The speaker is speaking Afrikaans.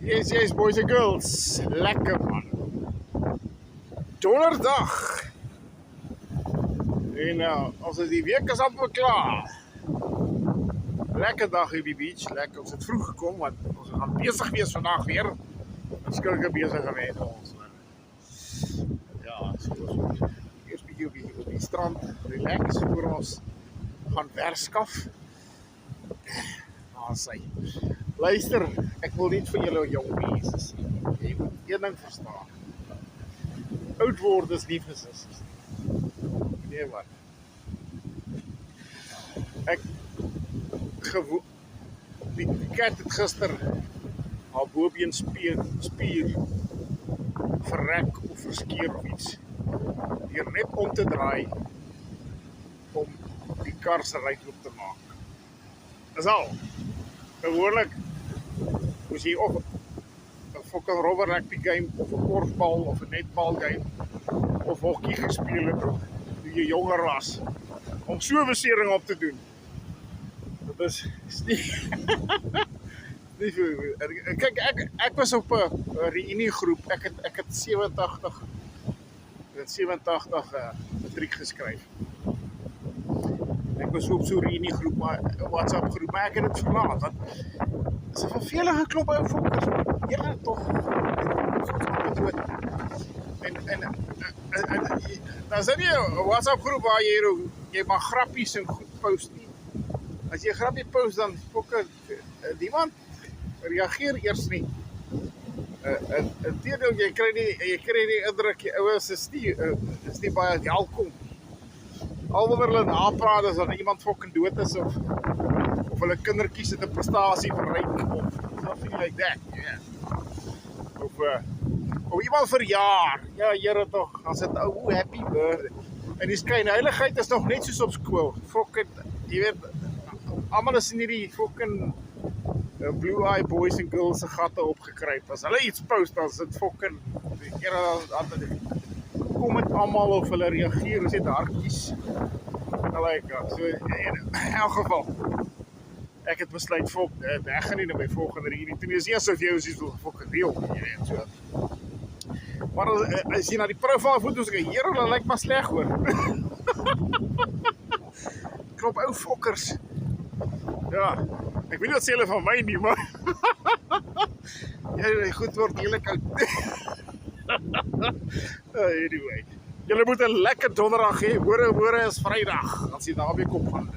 Yes, boys and girls. Lekker man. Donderdag. En ons is die week is amper klaar. Lekker dag hier op die beach. Lekker, ons het vroeg gekom want ons gaan besig wees vandag weer. Verskillike besighede ons. Ja, so ons eers bietjie op die strand relax voor ons gaan werskaf. Sy. Luister, ek wil net vir julle jong mense sê. Jy moet een ding verstaan. Oud word is nie vir sissies. Nee man. Die kat het gister haar bobeen spier verrek of verskeer of iets. Deur net om te draai om die kar se ruit oop te maak. Dis al. Gewoonlik moes jy of 'n fucking rubber rugby game of 'n korfbal of 'n netbal game of hokkie gespeel het toe jy jonger was om so 'n besering op te doen. Dit is nie kyk ek was op 'n reunie groep. Ek het 87 matriek geskryf. Ek was op so 'n reunie groep, WhatsApp groep, maar ek het dit verlaat want is 'n vervelige klomp ou fokkers. Julle tog en dan is nie 'n WhatsApp groep waar jy maar grappies en goed post nie. As jy 'n grappie post dan fokker niemand reageer eers nie. Inteendeel jy kry die indruk die ouers is nie baie welkom. Al wanneer hulle napraat as dat iemand fucking dood is of hulle kindertjies het 'n prestasie bereik of something like that. Yeah. Of iemand verjaar. Ja, Here tog, as dit ou happy birthday. En die skynheiligheid is nog net soos op skool. Fucking, jy weet, almal is in hierdie fucking blue eye boys and girls se gatte opgekruip. As hulle iets post, dan is dit fucking kom met almal of hulle reageer, ons het hartjies. So in elk geval, ek het besluit, ek gaan nie na my volgende reunie toe nie. Dis nie asof jy ons iets wil fucking deel, jy weet, so. Maar as jy na die profile foto's kyk, hier hulle lyk maar sleg hoor. Klop ou fokkers. Ja, ek weet nie wat sê hulle van my nie, maar jy goed word heerlik oud. Anyway, julle moet 'n lekker donderdag hê. Môre is Vrydag, as jy naweek op gaan.